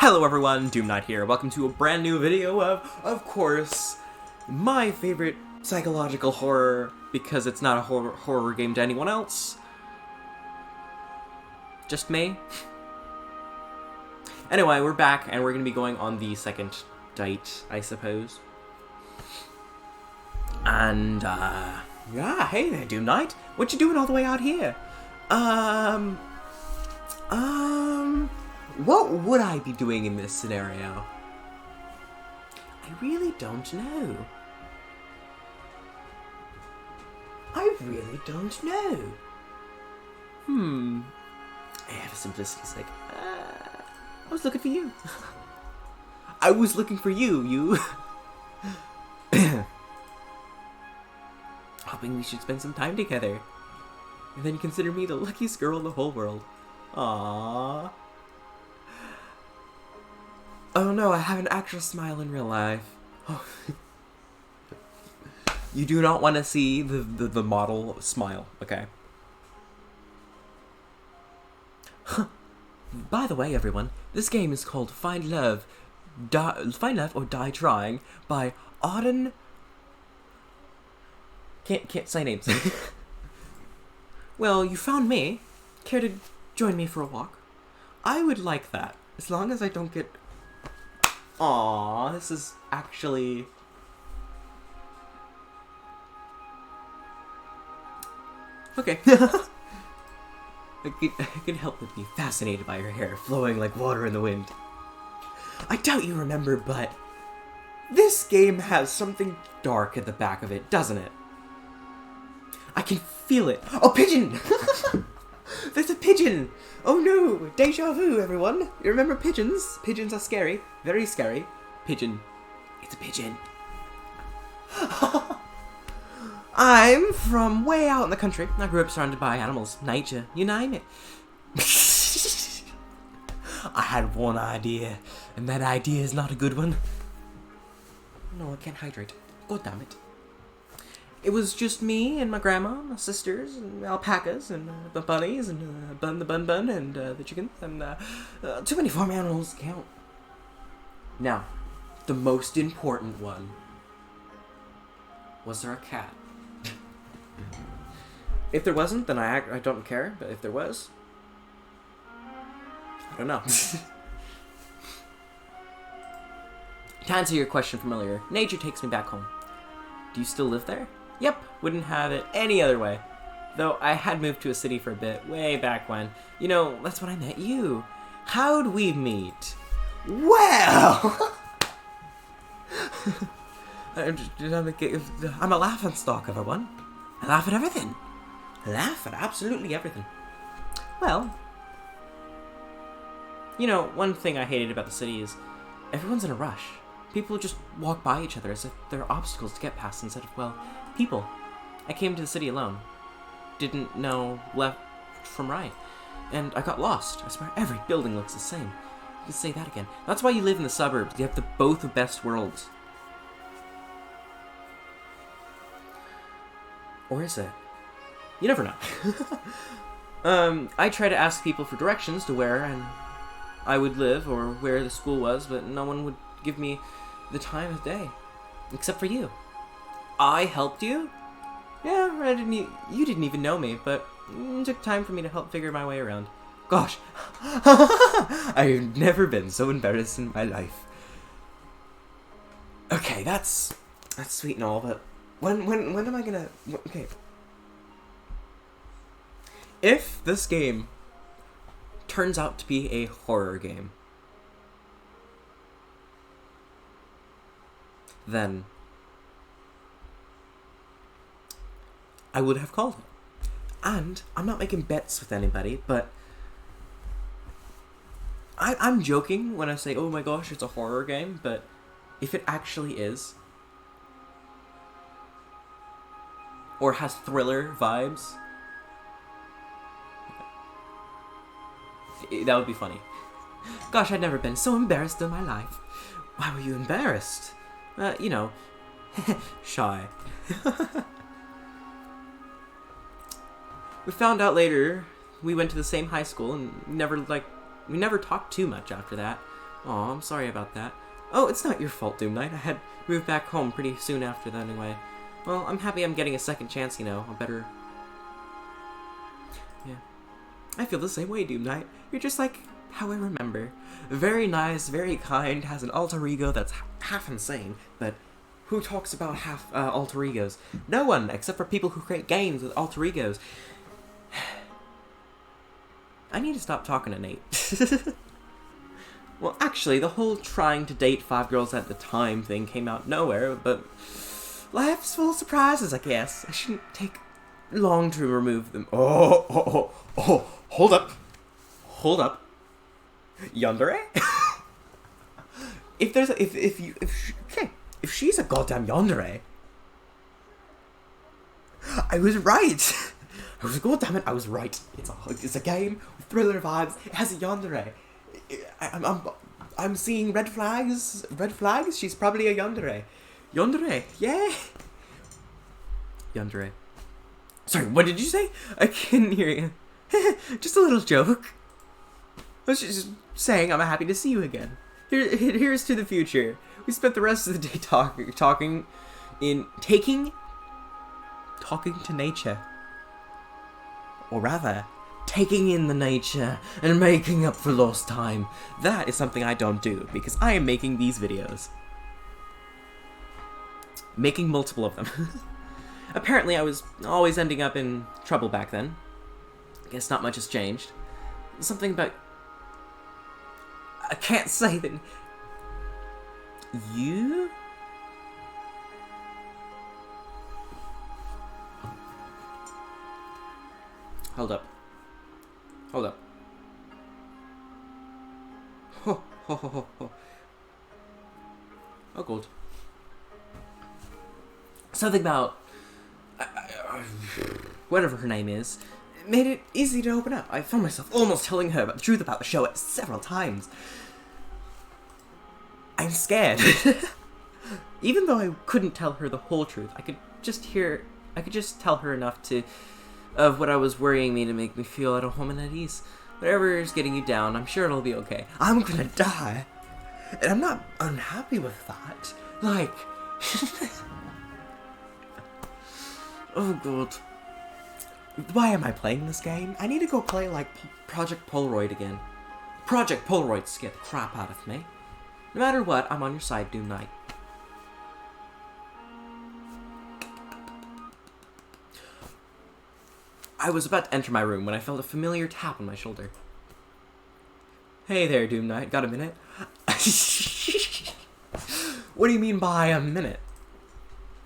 Hello everyone, Doom Knight here. Welcome to a brand new video of course, my favorite psychological horror, because it's not a horror game to anyone else. Just me. Anyway, we're back, and we're going to be going on the second date, I suppose. And, yeah, hey there, Doom Knight. What you doing all the way out here? What would I be doing in this scenario? I really don't know. I really don't know. Yeah, for simplicity's sake. I was looking for you. I was looking for you, Hoping we should spend some time together. And then consider me the luckiest girl in the whole world. Aww. Oh no, I have an actual smile in real life. Oh. You do not want to see the model smile, okay? By the way, everyone, this game is called Find Love or Die Trying by Auden. Can't say names. Well, you found me. Care to join me for a walk? I would like that, as long as I don't get... Aww, this is actually... Okay. I could help but be fascinated by her hair flowing like water in the wind. I doubt you remember, but this game has something dark at the back of it, doesn't it? I can feel it. Oh, pigeon! There's a pigeon! Oh no! Deja vu, everyone! You remember pigeons? Pigeons are scary. Very scary. Pigeon. It's a pigeon. I'm from way out in the country. I grew up surrounded by animals, nature, you name it. I had one idea, and that idea is not a good one. No, I can't hydrate. God damn it. It was just me and my grandma, my sisters, and alpacas, and the bunnies, and the bun, and the chickens, and too many farm animals to count. Now, the most important one. Was there a cat? If there wasn't, then I don't care, but if there was, I don't know. To answer your question from earlier, nature takes me back home. Do you still live there? Yep, wouldn't have it any other way. Though I had moved to a city for a bit, way back when. You know, that's when I met you. How'd we meet? Well! I'm a laughing stock, everyone. I laugh at everything. I laugh at absolutely everything. Well, you know, one thing I hated about the city is everyone's in a rush. People just walk by each other as if there are obstacles to get past instead of, well, people. I came to the city alone. Didn't know left from right. And I got lost. I swear every building looks the same. You can say that again. That's why you live in the suburbs. You have both the best worlds. Or is it? You never know. I try to ask people for directions to where and I would live or where the school was, but no one would give me the time of day. Except for you. I helped you? Yeah, you didn't even know me, but it took time for me to help figure my way around. Gosh. I've never been so embarrassed in my life. Okay, that's sweet and all, but when am I gonna... Okay. If this game turns out to be a horror game, then I would have called it. And I'm not making bets with anybody, but I'm joking when I say, oh my gosh, it's a horror game, but if it actually is, or has thriller vibes, that would be funny. Gosh, I'd never been so embarrassed in my life. Why were you embarrassed? You know, shy. We found out later we went to the same high school and we never talked too much after that. Aw, I'm sorry about that. Oh, it's not your fault, Doom Knight. I had moved back home pretty soon after that anyway. Well, I'm happy I'm getting a second chance, you know. A better... Yeah. I feel the same way, Doom Knight. You're just like how I remember. Very nice, very kind, has an alter ego that's half insane, but who talks about half alter egos? No one, except for people who create games with alter egos. I need to stop talking to Nate. Well, actually, the whole trying to date 5 girls at the time thing came out nowhere, but life's full of surprises, I guess. I shouldn't take long to remove them. Oh, hold up. Hold up. Yandere? If she's a goddamn yandere, I was right. Goddammit, I was right. It's a game with thriller vibes. It has a yandere. I'm seeing red flags. Red flags? She's probably a yandere. Yandere, yeah. Yandere. Sorry, what did you say? I couldn't hear you. Just a little joke. I was just saying I'm happy to see you again. Here's to the future. We spent the rest of the day talking to nature. Or rather, taking in the nature and making up for lost time. That is something I don't do, because I am making these videos. Making multiple of them. Apparently I was always ending up in trouble back then. Guess not much has changed. Something about... I can't say that... You? Hold up. Hold up. Ho, ho, ho, ho, ho. Oh, gold. Something about... whatever her name is, made it easy to open up. I found myself almost telling her about the truth about the show several times. I'm scared. Even though I couldn't tell her the whole truth, I could just tell her enough of what I was worrying me to make me feel at home and at ease. Whatever is getting you down, I'm sure it'll be okay. I'm gonna die. And I'm not unhappy with that. Like... Oh god. Why am I playing this game? I need to go play, like, Project Polaroid again. Project Polaroid scared the crap out of me. No matter what, I'm on your side, Doom Knight. I was about to enter my room when I felt a familiar tap on my shoulder. Hey there, Doom Knight. Got a minute? What do you mean by a minute?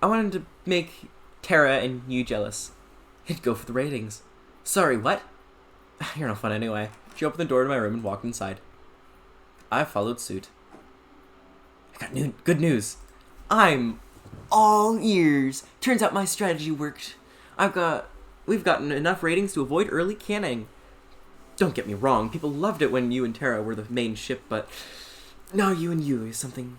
I wanted to make Tara and you jealous. And go for the ratings. Sorry, what? You're no fun anyway. She opened the door to my room and walked inside. I followed suit. I got good news. I'm all ears. Turns out my strategy worked. We've gotten enough ratings to avoid early canning. Don't get me wrong, people loved it when you and Tara were the main ship, but now you and you is something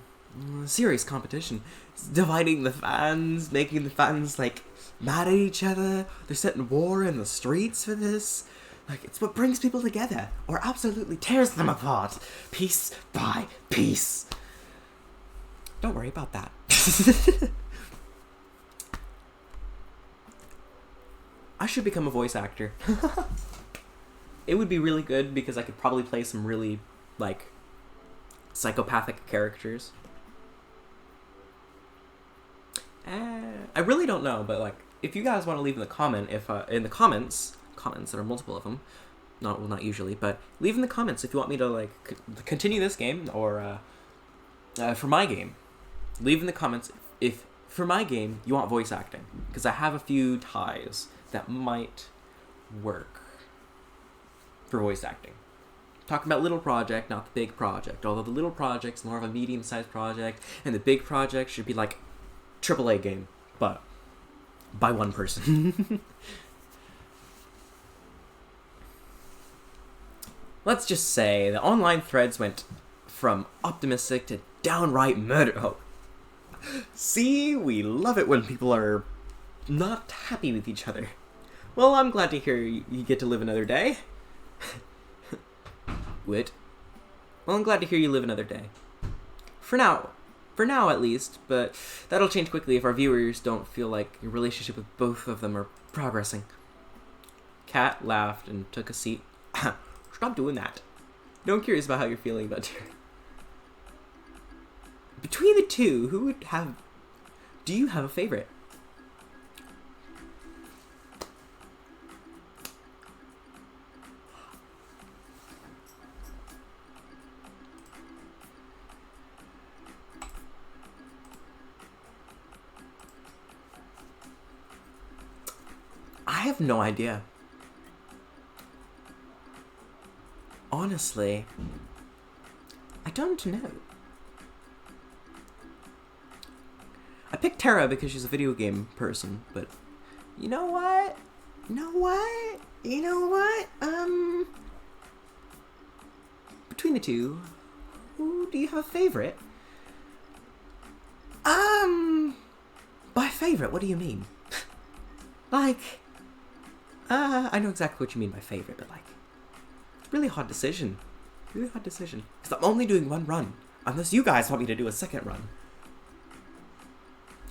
serious competition. It's dividing the fans, making the fans, like, mad at each other. They're setting war in the streets for this. Like, it's what brings people together, or absolutely tears them apart. Piece by piece. Don't worry about that. I should become a voice actor. It would be really good because I could probably play some really, like, psychopathic characters. I really don't know, but, like, if you guys want to leave in the comments, there are multiple of them, not usually, but leave in the comments if you want me to, like, continue this game, or, for my game. Leave in the comments if, for my game, you want voice acting, because I have a few ties that might work for voice acting. Talking about little project, not the big project, although the little project's more of a medium-sized project, and the big project should be like AAA game, but by one person. Let's just say the online threads went from optimistic to downright murder. Oh. See, we love it when people are not happy with each other. Well, I'm glad to hear you get to live another day. Wait. Well, I'm glad to hear you live another day. For now at least, but that'll change quickly if our viewers don't feel like your relationship with both of them are progressing. Kat laughed and took a seat. Stop doing that. No, I'm curious about how you're feeling about her. Between the two, do you have a favorite? I have no idea. Honestly, I don't know. I picked Tara because she's a video game person, but you know what? Between the two, who do you have a favorite? By favorite, what do you mean? Like, I know exactly what you mean by favorite, but like, it's a really hard decision. Because I'm only doing one run, unless you guys want me to do a second run.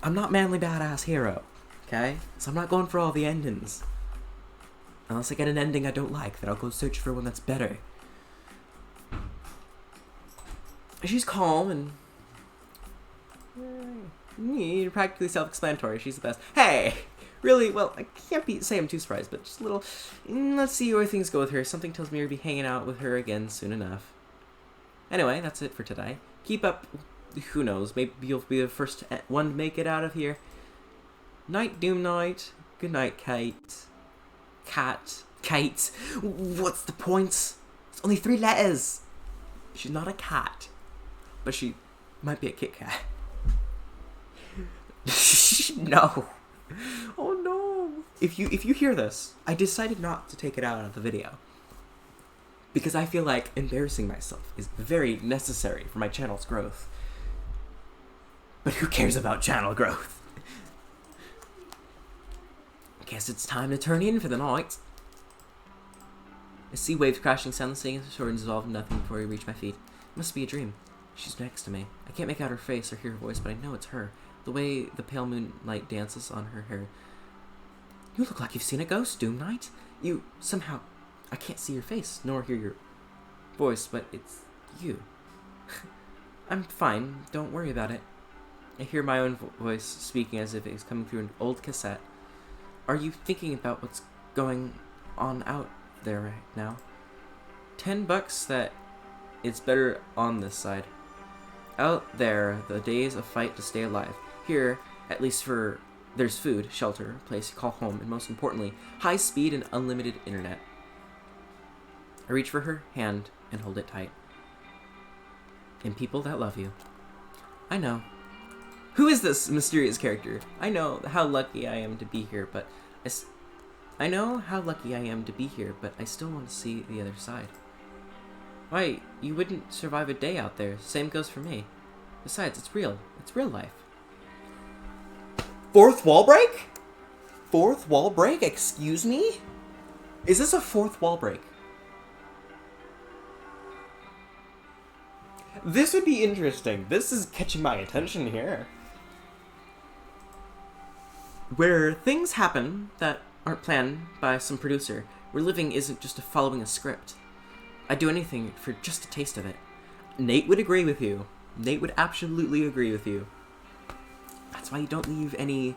I'm not manly badass hero, okay? So I'm not going for all the endings. Unless I get an ending I don't like, then I'll go search for one that's better. She's calm and practically self-explanatory. She's the best. Hey! Really? Well, I can't say I'm too surprised, but just a little... Let's see where things go with her. Something tells me you'll be hanging out with her again soon enough. Anyway, that's it for today. Keep up... Who knows? Maybe you'll be the first one to make it out of here. Night, Doom Knight. Good night, Kate. Kate. What's the point? It's only 3 letters. She's not a cat. But she might be a Kit Kat. No. Oh no. If you hear this, I decided not to take it out of the video. Because I feel like embarrassing myself is very necessary for my channel's growth. But who cares about channel growth? Guess it's time to turn in for the night. I see waves crashing soundlessly and the shore dissolve in nothing before we reach my feet. It must be a dream. She's next to me. I can't make out her face or hear her voice, but I know it's her. The way the pale moonlight dances on her hair. You look like you've seen a ghost, Doom Knight. You, somehow... I can't see your face, nor hear your voice, but it's you. I'm fine. Don't worry about it. I hear my own voice speaking as if it's coming through an old cassette. Are you thinking about what's going on out there right now? $10 that it's better on this side. Out there, the days of fight to stay alive. Here, at least there's food, shelter, a place to call home, and most importantly, high speed and unlimited internet. I reach for her hand and hold it tight. And people that love you. I know. Who is this mysterious character? I know how lucky I am to be here, but I still want to see the other side. Why, you wouldn't survive a day out there. Same goes for me. Besides, it's real. It's real life. Fourth wall break? Fourth wall break? Excuse me? Is this a fourth wall break? This would be interesting. This is catching my attention here. Where things happen that aren't planned by some producer. Where living isn't just following a script. I'd do anything for just a taste of it. Nate would agree with you. Nate would absolutely agree with you. That's why you don't leave any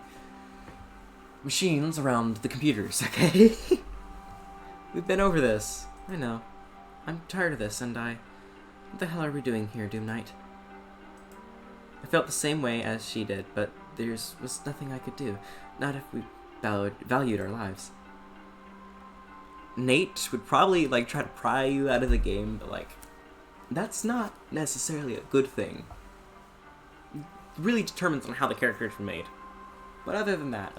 machines around the computers, okay? We've been over this. I know. I'm tired of this, and what the hell are we doing here, Doom Knight? I felt the same way as she did, but there was nothing I could do. Not if we valued our lives. Nate would probably, try to pry you out of the game, but, that's not necessarily a good thing. It really determines on how the characters are made. But other than that,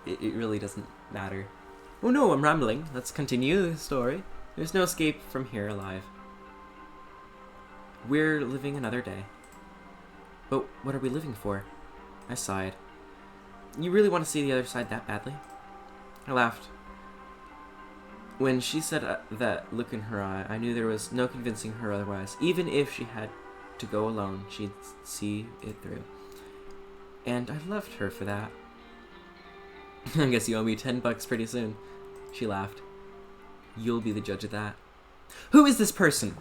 it really doesn't matter. Oh no, I'm rambling. Let's continue the story. There's no escape from here alive. We're living another day. But what are we living for? I sighed. You really want to see the other side that badly? I laughed. When she said that look in her eye, I knew there was no convincing her otherwise. Even if she had to go alone, she'd see it through. And I loved her for that. I guess you owe me $10 pretty soon. She laughed. You'll be the judge of that. Who is this person?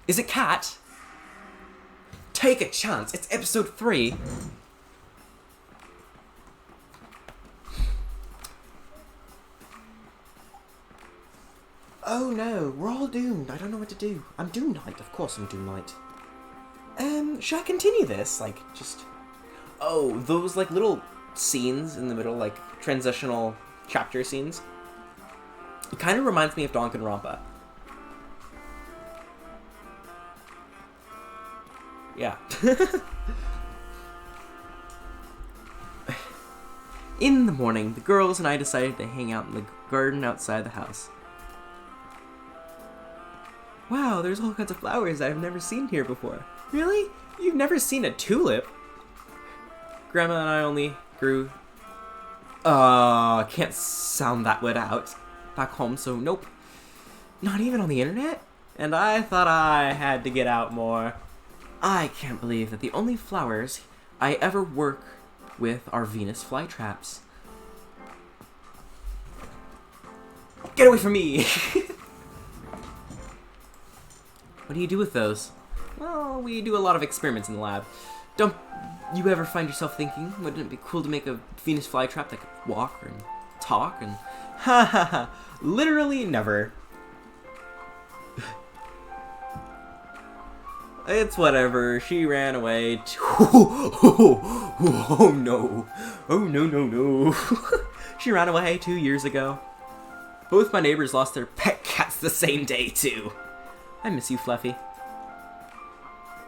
Is it Kat? Take a chance. It's episode 3. Oh no, we're all doomed. I don't know what to do. I'm Doom Knight. Of course I'm Doom Knight. Should I continue this? Like, just... Oh, those, like, little scenes in the middle, like, transitional chapter scenes. It kind of reminds me of Danganronpa. Yeah. In the morning, the girls and I decided to hang out in the garden outside the house. Wow, there's all kinds of flowers I've never seen here before. Really? You've never seen a tulip? Grandma and I only grew... can't sound that word out back home, so nope. Not even on the internet? And I thought I had to get out more. I can't believe that the only flowers I ever work with are Venus flytraps. Get away from me! What do you do with those? Well, we do a lot of experiments in the lab. Don't you ever find yourself thinking, wouldn't it be cool to make a Venus flytrap that could walk and talk and... Ha ha ha! Literally never. It's whatever. She ran away to... Oh no. Oh no. She ran away 2 years ago. Both my neighbors lost their pet cats the same day too. I miss you, Fluffy.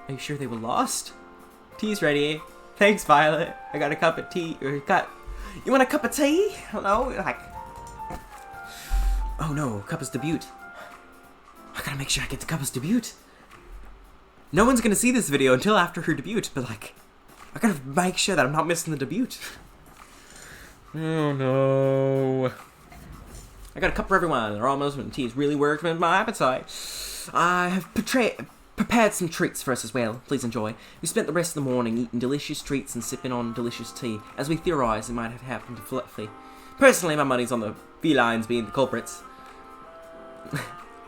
Are you sure they were lost? Tea's ready. Thanks, Violet. I got a cup of tea. You want a cup of tea? Hello? Like... Oh no, Cuppa's debut. I gotta make sure I get to Cuppa's debut. No one's gonna see this video until after her debut, but like... I gotta make sure that I'm not missing the debut. Oh no. I got a cup for everyone. They're almost when tea's really worked with my appetite. I have prepared some treats for us as well. Please enjoy. We spent the rest of the morning eating delicious treats and sipping on delicious tea, as we theorized it might have happened to Fluffy. Personally, my money's on the felines being the culprits.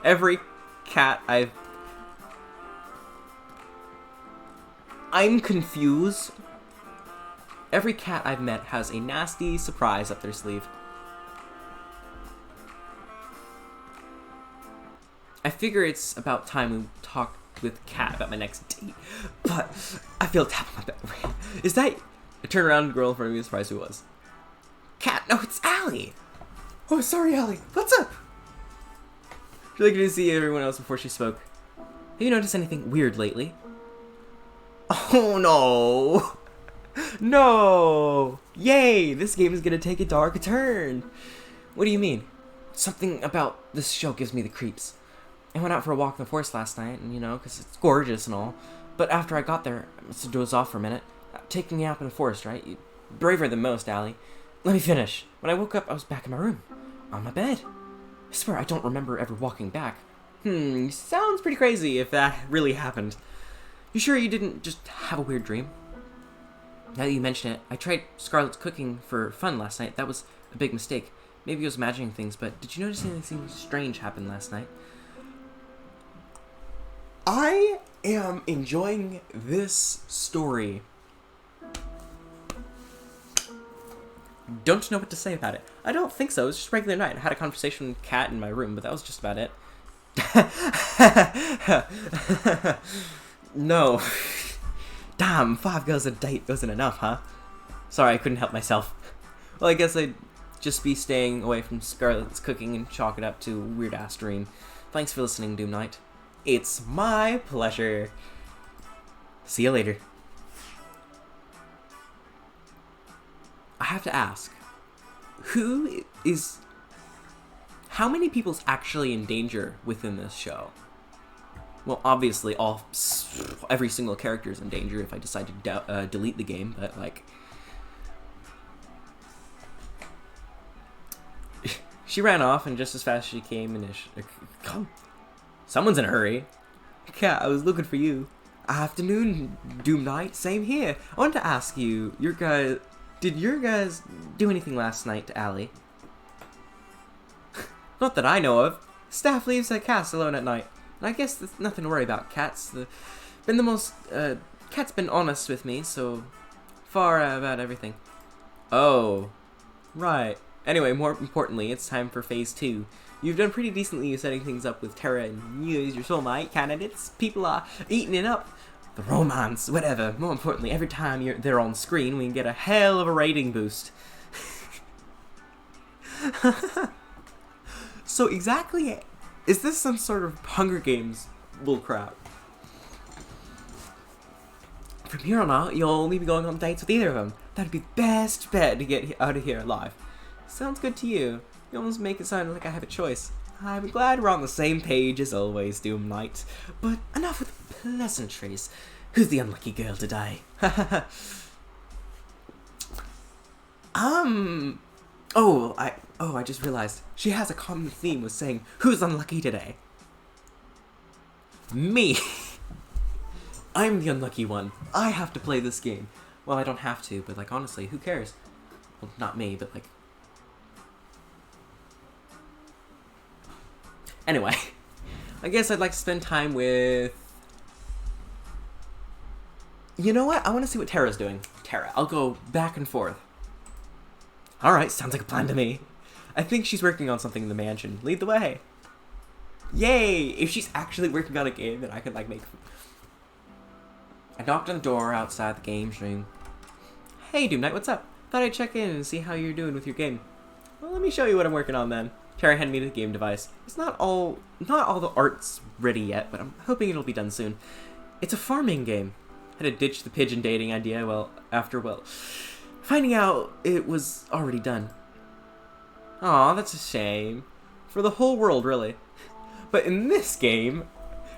Every cat I'm confused. Every cat I've met has a nasty surprise up their sleeve. I figure it's about time we talk with Kat about my next date, but I feel a tap on my back. Is that... I turned around, the girl in front of me was surprised who it was. Kat, no, it's Allie! Oh, sorry, Allie. What's up? She looked to see everyone else before she spoke. Have you noticed anything weird lately? Oh, no. No! Yay! This game is gonna take a dark turn. What do you mean? Something about this show gives me the creeps. I went out for a walk in the forest last night, and, you know, because it's gorgeous and all. But after I got there, I must have dozed off for a minute. Taking me out in the forest, right? You're braver than most, Allie. Let me finish. When I woke up, I was back in my room. On my bed. I swear I don't remember ever walking back. Sounds pretty crazy if that really happened. You sure you didn't just have a weird dream? Now that you mention it, I tried Scarlett's cooking for fun last night. That was a big mistake. Maybe I was imagining things, but did you notice anything strange happened last night? I am enjoying this story. Don't know what to say about it. I don't think so. It was just a regular night. I had a conversation with Kat in my room, but that was just about it. No. Damn, 5 girls a date wasn't enough, huh? Sorry, I couldn't help myself. Well, I guess I'd just be staying away from Scarlett's cooking and chalk it up to a weird-ass dream. Thanks for listening, Doom Knight. It's my pleasure. See you later. I have to ask, how many people's actually in danger within this show? Well, obviously, every single character is in danger if I decide to delete the game, but, like... She ran off, and just as fast as she came, come. Someone's in a hurry. Cat, I was looking for you. Afternoon, Doom Knight. Same here. I wanted to ask you, did your guys do anything last night to Allie? Not that I know of. Staff leaves their cats alone at night. And I guess there's nothing to worry about. Cat's been honest with me so far about everything. Oh, right. Anyway, more importantly, it's time for Phase 2. You've done pretty decently setting things up with Terra and you as your soulmate candidates. People are eating it up. The romance, whatever. More importantly, every time they're on screen, we can get a hell of a rating boost. So exactly, is this some sort of Hunger Games bullcrap? From here on out, you'll only be going on dates with either of them. That'd be the best bet to get out of here alive. Sounds good to you. You almost make it sound like I have a choice. I'm glad we're on the same page as always, Doom Knight. But enough with pleasantries. Who's the unlucky girl today? I just realized. She has a common theme with saying, who's unlucky today? Me! I'm the unlucky one. I have to play this game. Well, I don't have to, but like, honestly, who cares? Well, not me, but like... Anyway, I guess I'd like to spend time with... You know what? I want to see what Terra's doing. Terra, I'll go back and forth. Alright, sounds like a plan to me. I think she's working on something in the mansion. Lead the way. Yay! If she's actually working on a game, then I could, like, make... I knocked on the door outside the game stream. Hey, Doom Knight, what's up? Thought I'd check in and see how you're doing with your game. Well, let me show you what I'm working on then. Terra handed me the game device. It's not all the art's ready yet, but I'm hoping it'll be done soon. It's a farming game. I had to ditch the pigeon dating idea, after finding out it was already done. Aw, that's a shame. For the whole world, really. But in this game,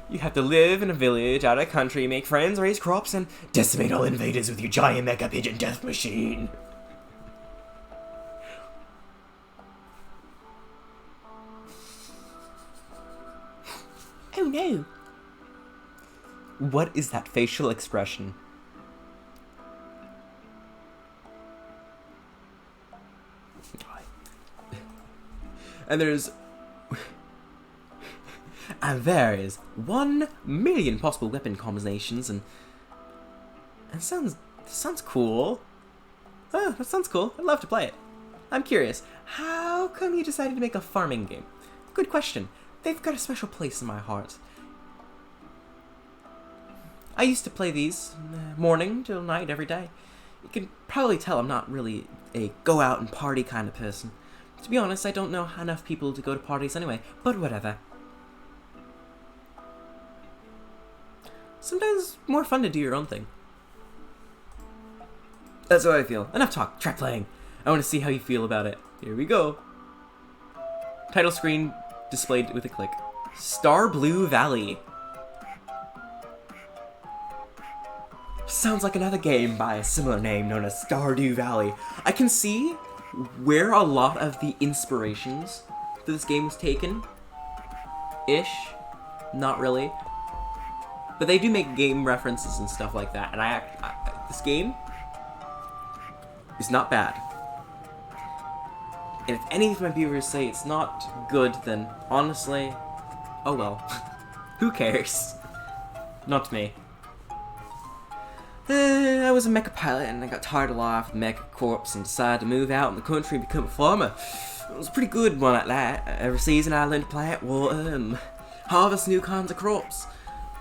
you have to live in a village, out of country, make friends, raise crops, and decimate all invaders with your giant mecha pigeon death machine. Oh no. What is that facial expression? And there is 1 million possible weapon combinations, and sounds cool. Oh, that sounds cool. I'd love to play it. I'm curious, how come you decided to make a farming game? Good question. They've got a special place in my heart. I used to play these morning till night every day. You can probably tell I'm not really a go out and party kind of person. To be honest, I don't know enough people to go to parties anyway, but whatever. Sometimes it's more fun to do your own thing. That's how I feel. Enough talk, try playing. I want to see how you feel about it. Here we go. Title screen displayed with a click. Star Blue Valley. Sounds like another game by a similar name known as Stardew Valley. I can see where a lot of the inspirations to this game was taken. Ish. Not really. But they do make game references and stuff like that. And this game is not bad. And if any of my viewers say it's not good, then honestly, oh well. Who cares? Not me. I was a mecha pilot and I got tired of life with mecha corps and decided to move out in the country and become a farmer. It was a pretty good one at that. Every season I learned to plant, water, harvest new kinds of crops.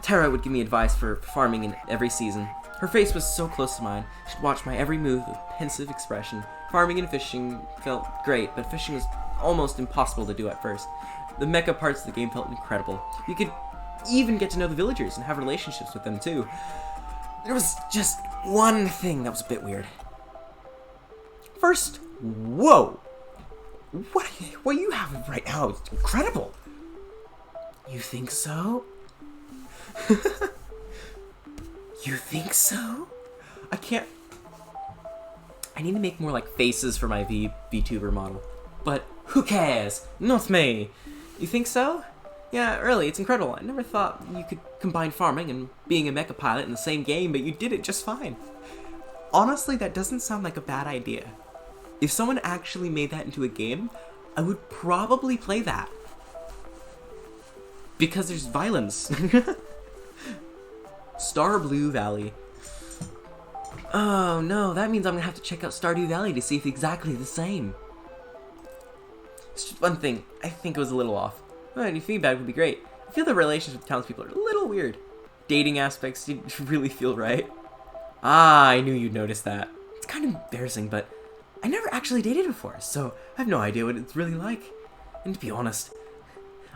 Terra would give me advice for farming in every season. Her face was so close to mine. She'd watch my every move with pensive expression. Farming and fishing felt great, but fishing was almost impossible to do at first. The mecha parts of the game felt incredible. You could even get to know the villagers and have relationships with them too. There was just one thing that was a bit weird. First, whoa! What you have right now is incredible! You think so? You think so? I need to make more like faces for my VTuber model. But Who cares? Not me. You think so? Yeah, really, it's incredible. I never thought you could combine farming and being a mecha pilot in the same game, but you did it just fine. Honestly, that doesn't sound like a bad idea. If someone actually made that into a game, I would probably play that. Because there's violence. Star Blue Valley. Oh no, that means I'm gonna have to check out Stardew Valley to see if it's exactly the same. It's just one thing, I think it was a little off. Well, any feedback would be great. I feel the relationships with townspeople are a little weird. Dating aspects didn't really feel right. Ah, I knew you'd notice that. It's kind of embarrassing, but I never actually dated before, so I have no idea what it's really like. And to be honest,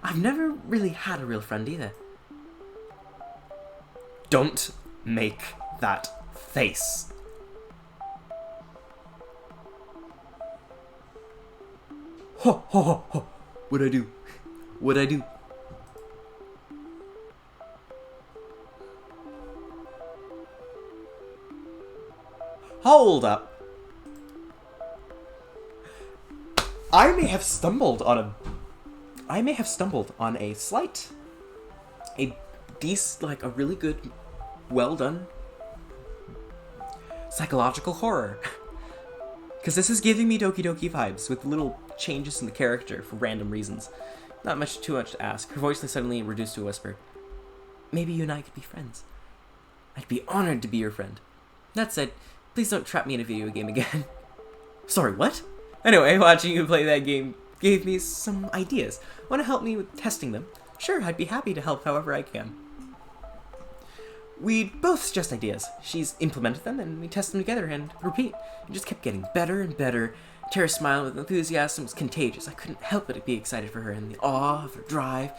I've never really had a real friend either. Don't make that face. Ho ho ho ho. What'd I do? What'd I do? Hold up. I may have stumbled on a slight, like a really good, well done psychological horror. Because this is giving me Doki Doki vibes with little changes in the character for random reasons. Not too much to ask. Her voice is suddenly reduced to a whisper. Maybe you and I could be friends. I'd be honored to be your friend. That said, please don't trap me in a video game again. Sorry, what? Anyway, watching you play that game gave me some ideas. Want to help me with testing them? Sure, I'd be happy to help however I can. We both suggest ideas. She's implemented them, and we test them together and repeat. It just kept getting better and better. Tara's smile with enthusiasm was contagious. I couldn't help but be excited for her and the awe of her drive.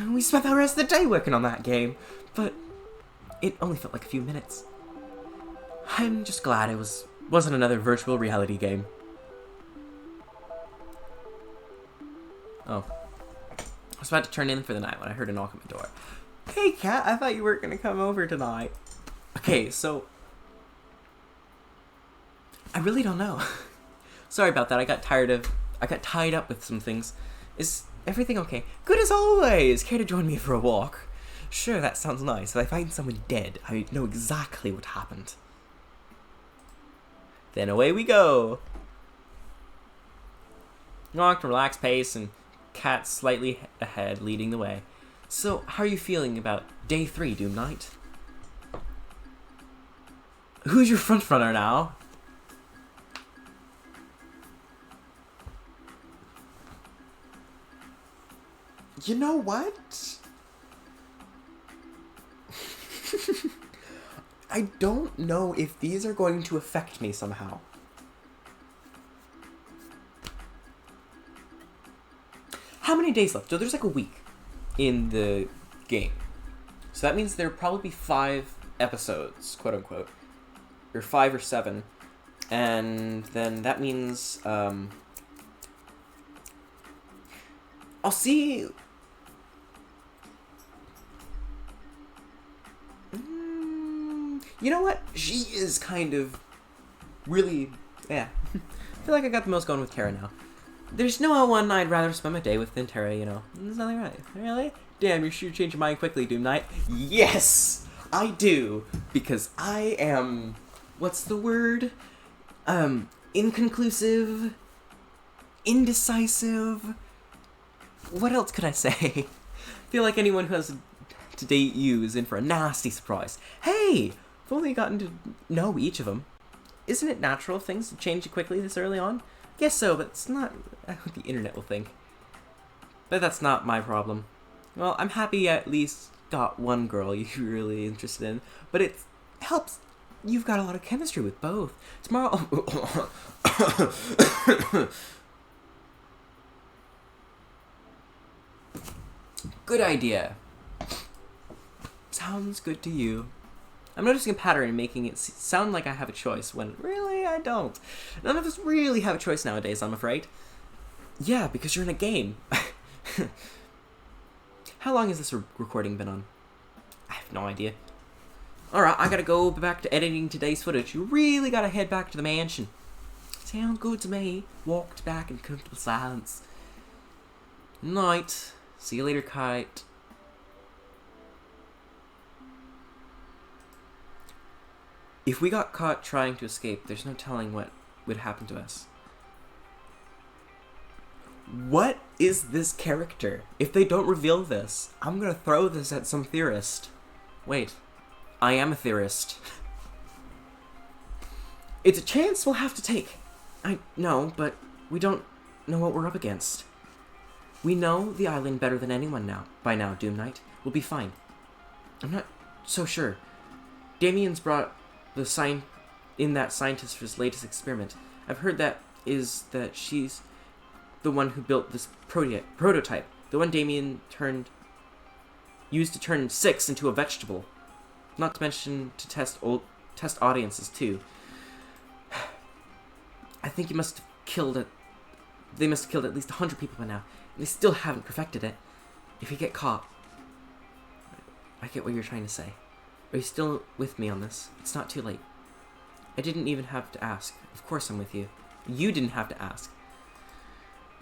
We spent the rest of the day working on that game, but it only felt like a few minutes. I'm just glad it wasn't another virtual reality game. Oh. I was about to turn in for the night when I heard a knock at my door. Hey, Kat, I thought you weren't going to come over tonight. Okay, so I really don't know. Sorry about that. I got tied up with some things. Is everything okay? Good as always. Care to join me for a walk? Sure, that sounds nice. If I find someone dead, I know exactly what happened. Then away we go. Walked, relaxed pace, and Kat slightly ahead, leading the way. So, how are you feeling about day 3, Doom Knight? Who's your frontrunner now? You know what? I don't know if these are going to affect me somehow. How many days left? So there's like a week in the game. So that means there'll probably be 5 episodes, quote unquote. Or 5 or 7. And then that means, I'll see. You know what? She is kind of really, yeah. I feel like I got the most going with Tara now. There's no one I'd rather spend my day with than Tara, you know. There's nothing right. Really? Damn, you're sure to change your mind quickly, Doom Knight. Yes, I do. Because I am, what's the word? Inconclusive, indecisive. What else could I say? I feel like anyone who has to date you is in for a nasty surprise. Hey, I've only gotten to know each of them. Isn't it natural if things change quickly this early on? Guess so, but it's not what the internet will think. But that's not my problem. Well, I'm happy I at least got one girl you're really interested in, but it helps. You've got a lot of chemistry with both. Tomorrow... Good idea. Sounds good to you. I'm noticing a pattern in making it sound like I have a choice when really I don't. None of us really have a choice nowadays, I'm afraid. Yeah, because you're in a game. How long has this recording been on? I have no idea. Alright, I gotta go back to editing today's footage. You really gotta head back to the mansion. Sound good to me. Walked back in comfortable silence. Night. See you later, Kite. If we got caught trying to escape, there's no telling what would happen to us. What is this character? If they don't reveal this, I'm gonna throw this at some theorist. Wait, I am a theorist. It's a chance we'll have to take. I know, but we don't know what we're up against. We know the island better than anyone now. By now, Doom Knight. We'll be fine. I'm not so sure. Damien's brought the scientist for his latest experiment. I've heard that she's the one who built this prototype. The one Damien used to turn 6 into a vegetable. Not to mention to test audiences too. I think they must have killed at least 100 people by now. And they still haven't perfected it. If you get caught, I get what you're trying to say. Are you still with me on this? It's not too late. I didn't even have to ask. Of course I'm with you. You didn't have to ask.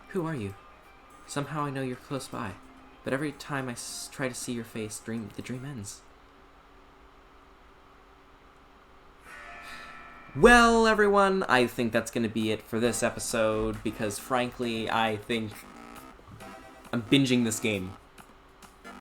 Who are you? Somehow I know you're close by. But every time I try to see your face, the dream ends. Well, everyone, I think that's going to be it for this episode, because frankly, I think I'm binging this game.